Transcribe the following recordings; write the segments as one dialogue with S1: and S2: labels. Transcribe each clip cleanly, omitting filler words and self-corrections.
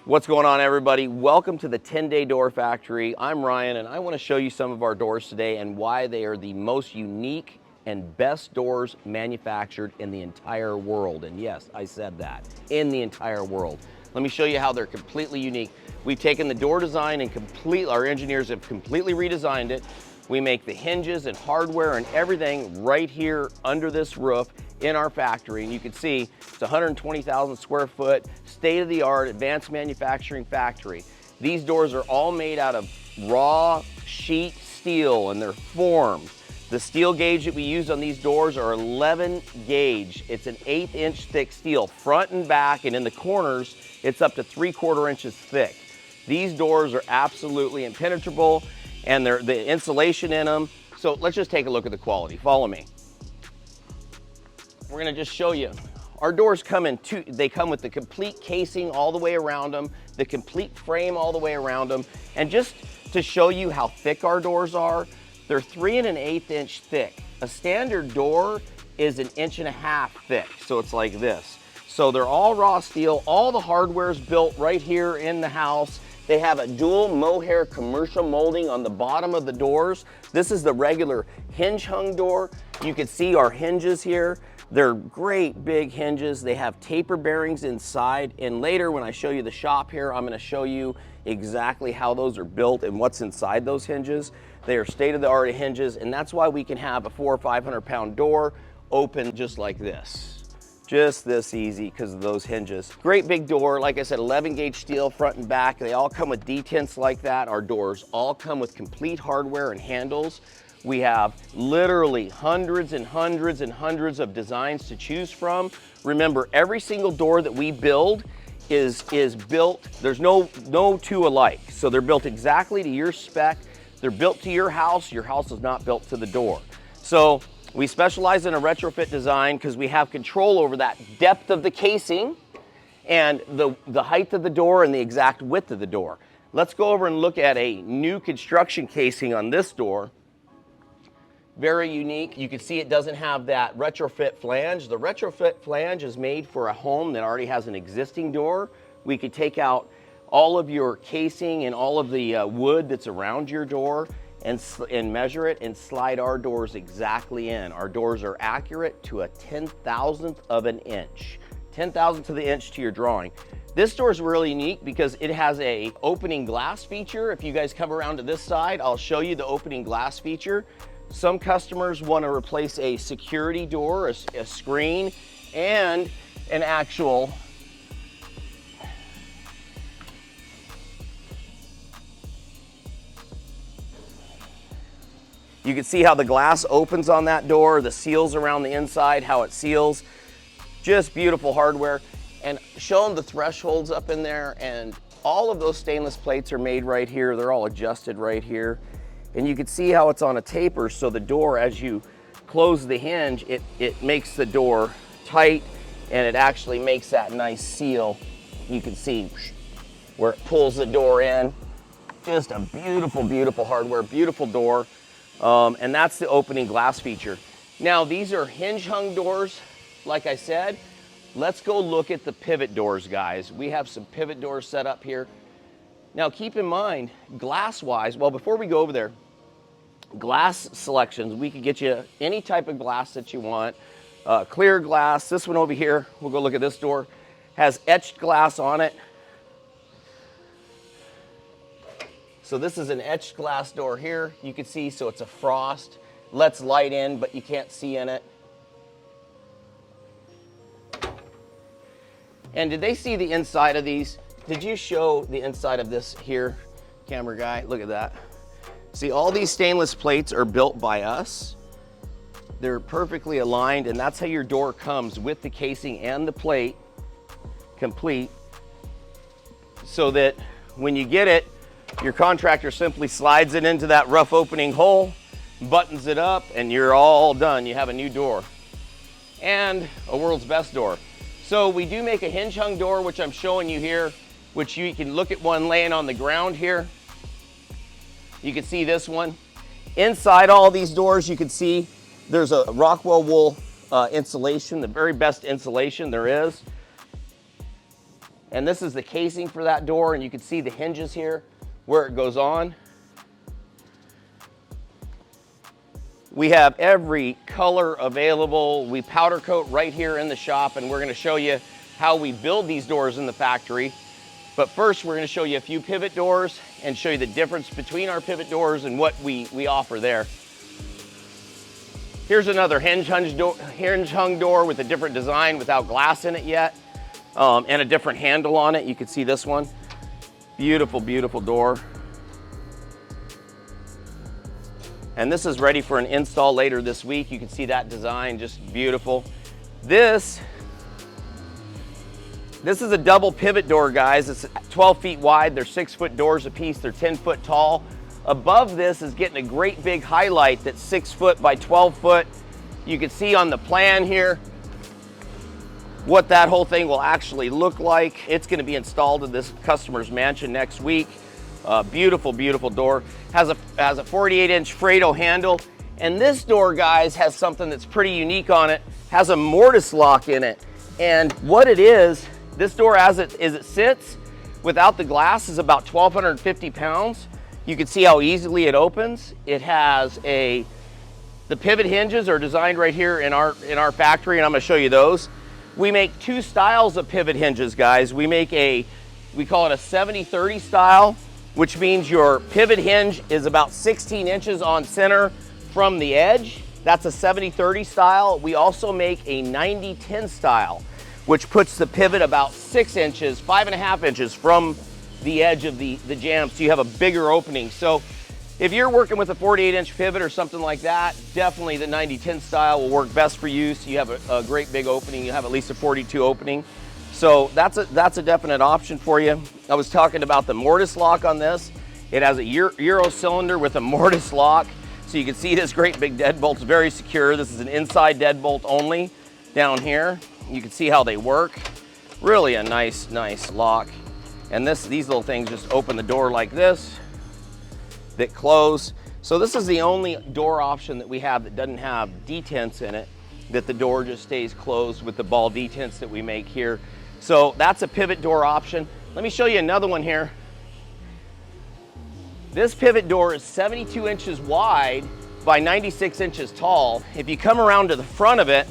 S1: What's going on, everybody? Welcome to the 10-Day Door Factory. I'm Ryan, and I want to show you some of our doors today and why they are the most unique and best doors manufactured in the entire world. And yes, I said that, in the entire world. Let me show you how they're completely unique. We've taken the door design and our engineers have completely redesigned it. We make the hinges and hardware and everything right here under this roof in our factory. And you can see it's 120,000 square foot, state-of-the-art advanced manufacturing factory. These doors are all made out of raw sheet steel and they're formed. The steel gauge that we use on these doors are 11 gauge. It's an 1/8 inch thick steel, front and back, and in the corners, it's up to 3/4 inches thick. These doors are absolutely impenetrable, and the insulation in them. So let's just take a look at the quality. Follow me. We're gonna just show you. Our doors come they come with the complete casing all the way around them, the complete frame all the way around them. And just to show you how thick our doors are, they're 3 1/8 inch thick. A standard door is 1.5 inches thick, so it's like this. So they're all raw steel. All the hardware is built right here in the house. They have a dual mohair commercial molding on the bottom of the doors. This is the regular hinge hung door. You can see our hinges here. They're great big hinges. They have taper bearings inside. And later when I show you the shop here, I'm gonna show you exactly how those are built and what's inside those hinges. They are state-of-the-art hinges, and that's why we can have a 400 or 500 pound door open just like this. Just this easy because of those hinges. Great big door, like I said, 11 gauge steel front and back. They all come with detents like that. Our doors all come with complete hardware and handles. We have literally hundreds and hundreds and hundreds of designs to choose from. Remember, every single door that we build is built, there's no two alike. So they're built exactly to your spec. They're built to your house. Your house is not built to the door. So we specialize in a retrofit design because we have control over that depth of the casing and the height of the door and the exact width of the door. Let's go over and look at a new construction casing on this door. Very unique. You can see it doesn't have that retrofit flange. The retrofit flange is made for a home that already has an existing door. We could take out all of your casing and all of the wood that's around your door and measure it and slide our doors exactly in. Our doors are accurate to a 10,000th of an inch. 10,000th of the inch to your drawing. This door is really unique because it has a opening glass feature. If you guys come around to this side, I'll show you the opening glass feature. Some customers want to replace a security door, a screen, and an actual you can see how the glass opens on that door, the seals around the inside, how it seals. Just beautiful hardware. And show them the thresholds up in there, and all of those stainless plates are made right here. They're all adjusted right here. And you can see how it's on a taper, so the door, as you close the hinge, it makes the door tight, and it actually makes that nice seal. You can see where it pulls the door in. Just a beautiful, beautiful hardware, beautiful door. And that's the opening glass feature. Now, these are hinge hung doors, like I said. Let's go look at the pivot doors, guys. We have some pivot doors set up here. Now, keep in mind, glass-wise, well, before we go over there, glass selections, we could get you any type of glass that you want. Clear glass, this one over here, we'll go look at this door, has etched glass on it. So this is an etched glass door here. You can see, so it's a frost. Lets light in, but you can't see in it. And did they see the inside of these? Did you show the inside of this here, camera guy? Look at that. See, all these stainless plates are built by us. They're perfectly aligned, and that's how your door comes with the casing and the plate complete, so that when you get it, your contractor simply slides it into that rough opening hole, buttons it up, and you're all done. You have a new door and a world's best door. So we do make a hinge hung door, which I'm showing you here, which you can look at one laying on the ground here. You can see this one. Inside all these doors, you can see there's a Rockwell wool insulation, the very best insulation there is. And this is the casing for that door, and you can see the hinges here where it goes on. We have every color available. We powder coat right here in the shop, and we're gonna show you how we build these doors in the factory. But first, we're gonna show you a few pivot doors and show you the difference between our pivot doors and what we offer there. Here's another hinge hung door with a different design without glass in it yet, and a different handle on it. You can see this one. Beautiful, beautiful door. And this is ready for an install later this week. You can see that design, just beautiful. This is a double pivot door, guys. It's 12 feet wide. They're 6-foot doors apiece. They're 10 foot tall. Above this is getting a great big highlight that's 6 foot by 12 foot. You can see on the plan here what that whole thing will actually look like. It's gonna be installed in this customer's mansion next week. Beautiful, beautiful door. Has a 48-inch Fredo handle. And this door, guys, has something that's pretty unique on it. Has a mortise lock in it. And what it is, this door as it sits without the glass is about 1,250 pounds. You can see how easily it opens. It has the pivot hinges are designed right here in our factory, and I'm gonna show you those. We make two styles of pivot hinges, guys. We call it a 70-30 style, which means your pivot hinge is about 16 inches on center from the edge. That's a 70-30 style. We also make a 90-10 style, which puts the pivot about 6 inches, 5.5 inches from the edge of the jamb, so you have a bigger opening. So if you're working with a 48-inch pivot or something like that, definitely the 90-10 style will work best for you. So you have a great big opening. You have at least a 42 opening. So that's a definite option for you. I was talking about the mortise lock on this. It has a Euro cylinder with a mortise lock. So you can see this great big deadbolt is very secure. This is an inside deadbolt only down here. You can see how they work. Really a nice lock. And these little things just open the door like this, that close. So this is the only door option that we have that doesn't have detents in it, that the door just stays closed with the ball detents that we make here. So that's a pivot door option. Let me show you another one here. This pivot door is 72 inches wide by 96 inches tall. If you come around to the front of it,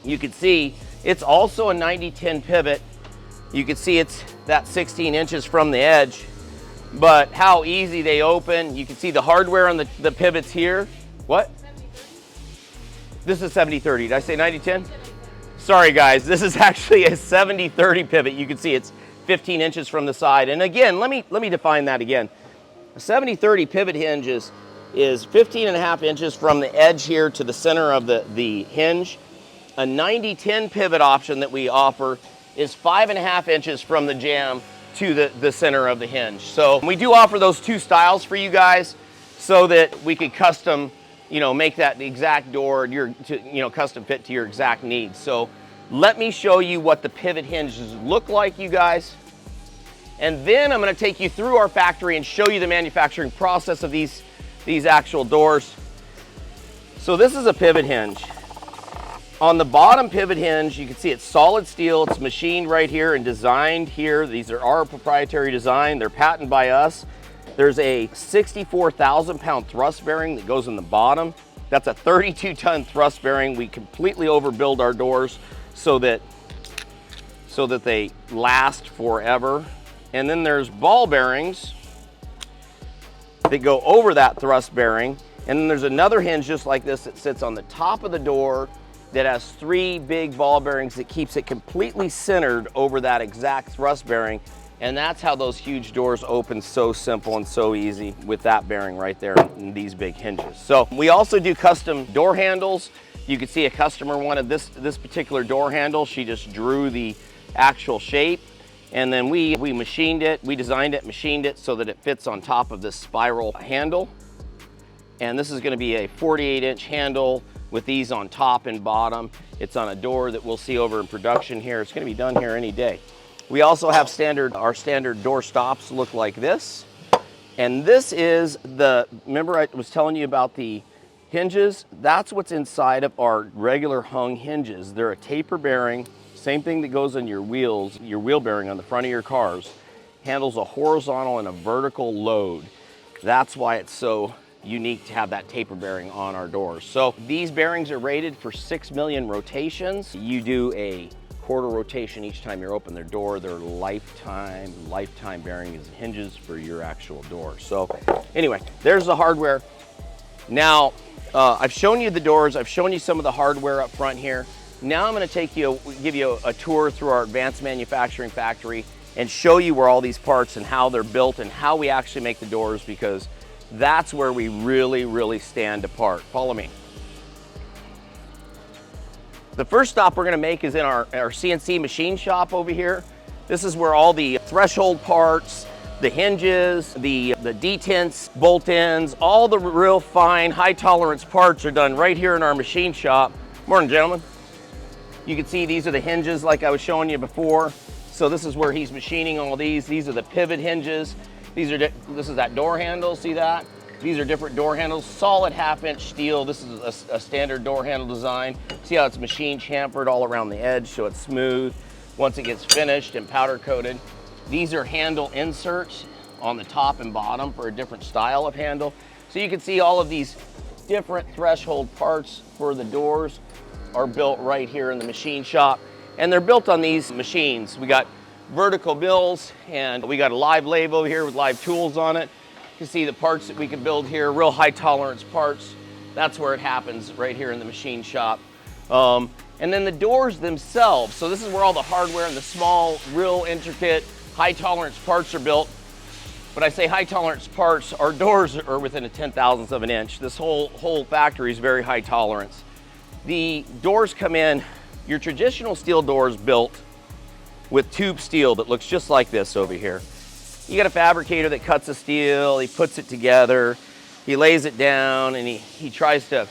S1: you can see it's also a 90-10 pivot. You can see it's that 16 inches from the edge, but how easy they open. You can see the hardware on the pivots here. What? This is 70-30. Did I say 90-10? Sorry guys, this is actually a 70-30 pivot. You can see it's 15 inches from the side. And again, let me define that again. A 70-30 pivot hinge is 15.5 inches from the edge here to the center of the hinge. A 90-10 pivot option that we offer is 5.5 inches from the jamb to the center of the hinge. So we do offer those two styles for you guys so that we could custom, make that the exact door, custom fit to your exact needs. So let me show you what the pivot hinges look like, you guys. And then I'm gonna take you through our factory and show you the manufacturing process of these actual doors. So this is a pivot hinge. On the bottom pivot hinge, you can see it's solid steel. It's machined right here and designed here. These are our proprietary design. They're patented by us. There's a 64,000 pound thrust bearing that goes in the bottom. That's a 32-ton thrust bearing. We completely overbuild our doors so that they last forever. And then there's ball bearings that go over that thrust bearing. And then there's another hinge just like this that sits on the top of the door that has 3 big ball bearings that keeps it completely centered over that exact thrust bearing. And that's how those huge doors open so simple and so easy with that bearing right there and these big hinges. So we also do custom door handles. You can see a customer wanted this particular door handle. She just drew the actual shape. And then we machined it, we designed it, machined it so that it fits on top of this spiral handle. And this is gonna be a 48-inch handle with these on top and bottom. It's on a door that we'll see over in production here. It's gonna be done here any day. We also have our standard door stops look like this. And this is remember I was telling you about the hinges? That's what's inside of our regular hung hinges. They're a taper bearing same thing that goes on your wheels, your wheel bearing on the front of your cars, handles a horizontal and a vertical load. That's why it's so unique to have that taper bearing on our doors. So these bearings are rated for 6 million rotations. You do a quarter rotation each time you open their door. They're lifetime bearings, hinges for your actual door. So anyway, there's the hardware. Now, I've shown you the doors. I've shown you some of the hardware up front here. Now I'm going to give you a tour through our advanced manufacturing factory and show you where all these parts and how they're built and how we actually make the doors, because that's where we really stand apart. Follow me. The first stop we're going to make is in our CNC machine shop over here. This is where all the threshold parts, the hinges, the detents, bolt ends, all the real fine, high tolerance parts are done right here in our machine shop. Morning, gentlemen. You can see these are the hinges like I was showing you before. So this is where he's machining all these. These are the pivot hinges. This is that door handle, see that? These are different door handles, solid 1/2-inch steel. This is a standard door handle design. See how it's machine chamfered all around the edge so it's smooth once it gets finished and powder coated. These are handle inserts on the top and bottom for a different style of handle. So you can see all of these different threshold parts for the doors are built right here in the machine shop. And they're built on these machines. We got vertical mills, and we got a live lathe over here with live tools on it. You can see the parts that we can build here, real high tolerance parts. That's where it happens, right here in the machine shop. And then the doors themselves. So this is where all the hardware and the small, real intricate, high tolerance parts are built. But I say high tolerance parts, our doors are within a 10,000th of an inch. This whole factory is very high tolerance. The doors come in, your traditional steel doors built with tube steel that looks just like this over here. You got a fabricator that cuts the steel, he puts it together, he lays it down, and he tries to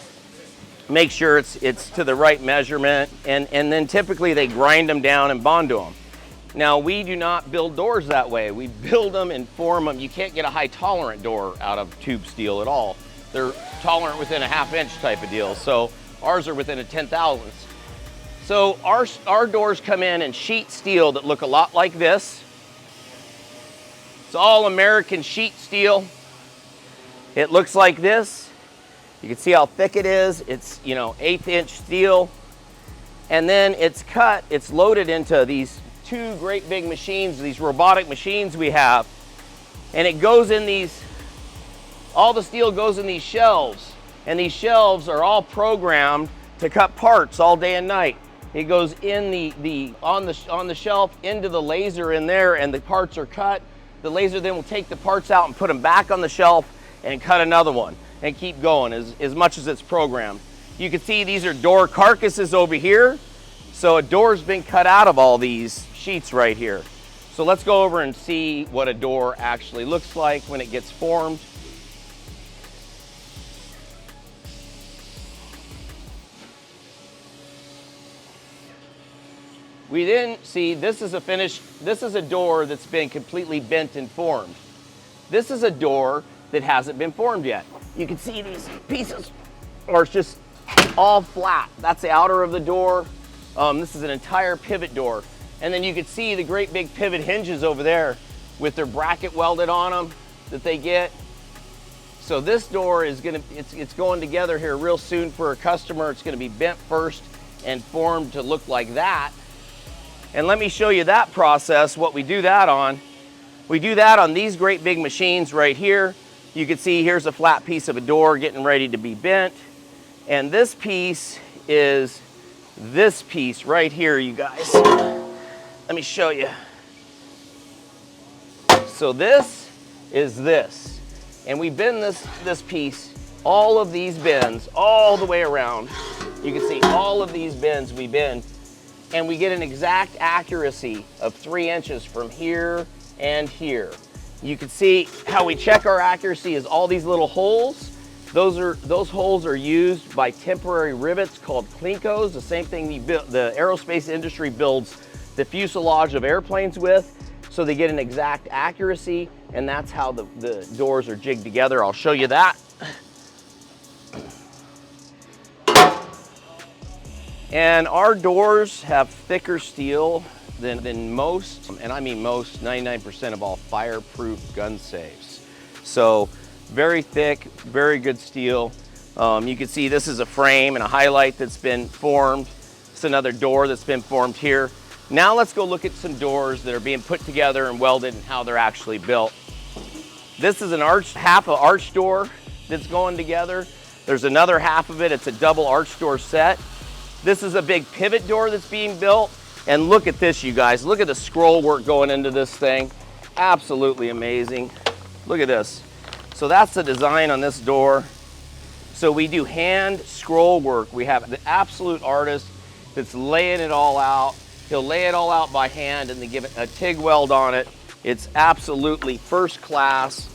S1: make sure it's to the right measurement, and then typically they grind them down and bond to them. Now, we do not build doors that way. We build them and form them. You can't get a high tolerant door out of tube steel at all. They're tolerant within a 1/2-inch type of deal, so ours are within a 10,000th. So our doors come in sheet steel that look a lot like this. It's all American sheet steel. It looks like this. You can see how thick it is. It's, 1/8-inch steel. And then it's cut, it's loaded into these two great big machines, these robotic machines we have. And it goes in all the steel goes in these shelves. And these shelves are all programmed to cut parts all day and night. It goes in on the shelf into the laser in there, and the parts are cut. The laser then will take the parts out and put them back on the shelf and cut another one and keep going as much as it's programmed. You can see these are door carcasses over here. So a door's been cut out of all these sheets right here. So let's go over and see what a door actually looks like when it gets formed. We then see this is a door that's been completely bent and formed. This is a door that hasn't been formed yet. You can see these pieces are just all flat. That's the outer of the door. This is an entire pivot door. And then you can see the great big pivot hinges over there with their bracket welded on them that they get. So this door is it's going together here real soon for a customer. It's gonna be bent first and formed to look like that. And let me show you that process, what we do that on. We do that on these great big machines right here. You can see here's a flat piece of a door getting ready to be bent. And this piece is this piece right here, you guys. Let me show you. So this is this. And we bend this piece, all of these bends, all the way around. You can see all of these bends we bend. And we get an exact accuracy of 3 inches from here and here. You can see how we check our accuracy is all these little holes. Those holes are used by temporary rivets called clincos, the same thing the aerospace industry builds the fuselage of airplanes with. So they get an exact accuracy, and that's how the doors are jigged together. I'll show you that. And our doors have thicker steel than most, and I mean most, 99% of all fireproof gun safes. So very thick, very good steel. You can see this is a frame and a highlight that's been formed. It's another door that's been formed here. Now let's go look at some doors that are being put together and welded and how they're actually built. This is an half an arch door that's going together. There's another half of it, it's a double arch door set. This is a big pivot door that's being built. And look at this, you guys. Look at the scroll work going into this thing. Absolutely amazing. Look at this. So that's the design on this door. So we do hand scroll work. We have the absolute artist that's laying it all out. He'll lay it all out by hand and then give it a TIG weld on it. It's absolutely first class.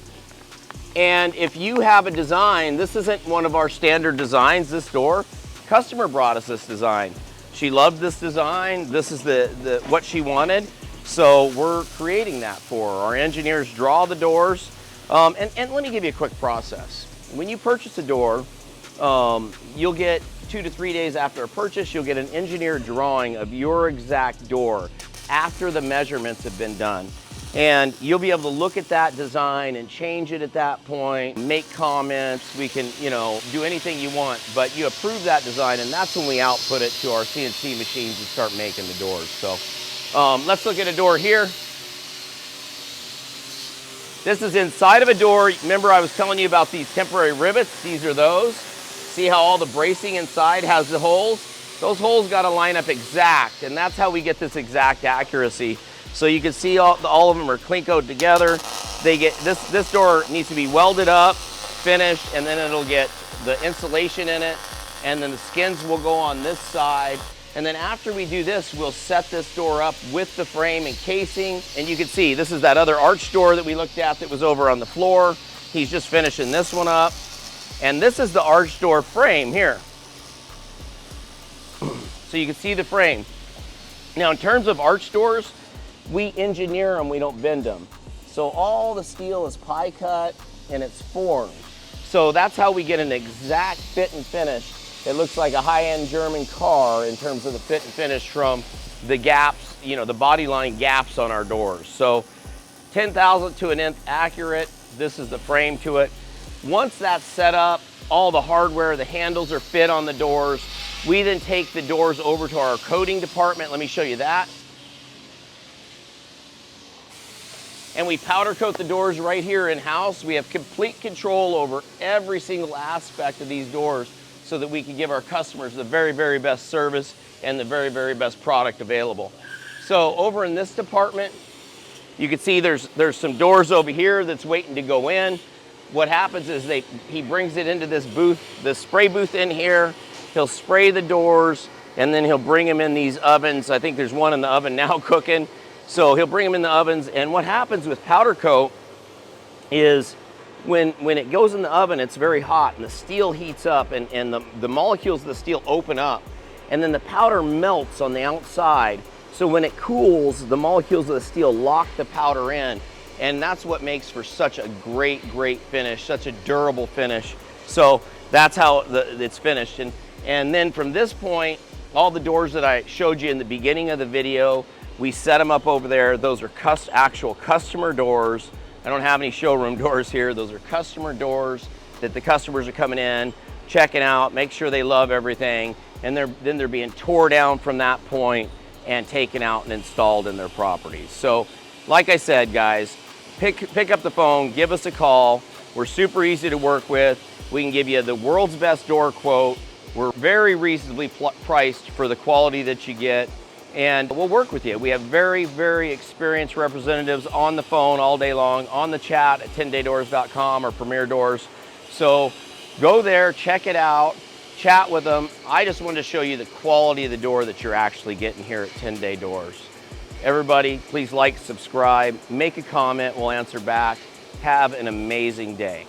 S1: And if you have a design, this isn't one of our standard designs, this door. Customer brought us this design. She loved this design. This is what she wanted. So we're creating that for her. Our engineers draw the doors. And let me give you a quick process. When you purchase a door, you'll get 2 to 3 days after a purchase, you'll get an engineered drawing of your exact door after the measurements have been done. And you'll be able to look at that design and change it at that point, make comments. We can, do anything you want, but you approve that design, and that's when we output it to our CNC machines and start making the doors. So let's look at a door here. This is inside of a door. Remember I was telling you about these temporary rivets? These are those. See how all the bracing inside has the holes? Those holes got to line up exact, and that's how we get this exact accuracy. So you can see all of them are clinkoed together. They get this door needs to be welded up, finished, and then it'll get the insulation in it, and then the skins will go on this side. And then after we do this, we'll set this door up with the frame and casing. And you can see this is that other arch door that we looked at that was over on the floor. He's just finishing this one up. And this is the arch door frame here. So you can see the frame. Now in terms of arch doors, we engineer them, we don't bend them. So all the steel is pie cut and it's formed. So that's how we get an exact fit and finish. It looks like a high-end German car in terms of the fit and finish from the gaps, the body line gaps on our doors. So 10,000 to an nth accurate. This is the frame to it. Once that's set up, all the hardware, the handles are fit on the doors. We then take the doors over to our coating department. Let me show you that. And we powder coat the doors right here in-house. We have complete control over every single aspect of these doors so that we can give our customers the very, very best service and the very, very best product available. So over in this department, you can see there's some doors over here that's waiting to go in. What happens is he brings it into this booth, the spray booth in here. He'll spray the doors and then he'll bring them in these ovens. I think there's one in the oven now cooking. So he'll bring them in the ovens, and what happens with powder coat is when it goes in the oven, it's very hot, and the steel heats up, and the molecules of the steel open up, and then the powder melts on the outside. So when it cools, the molecules of the steel lock the powder in, and that's what makes for such a great, great finish, such a durable finish. So that's how it's finished. And then from this point, all the doors that I showed you in the beginning of the video, we set them up over there. Those are actual customer doors. I don't have any showroom doors here. Those are customer doors that the customers are coming in, checking out, make sure they love everything, and then they're being tore down from that point and taken out and installed in their properties. So like I said, guys, pick up the phone, give us a call. We're super easy to work with. We can give you the world's best door quote. We're very reasonably priced for the quality that you get. And we'll work with you. We have very, very experienced representatives on the phone all day long, on the chat at 10daydoors.com or Premier Doors. So go there, check it out, chat with them. I just wanted to show you the quality of the door that you're actually getting here at 10 Day Doors. Everybody, please like, subscribe, make a comment, we'll answer back. Have an amazing day.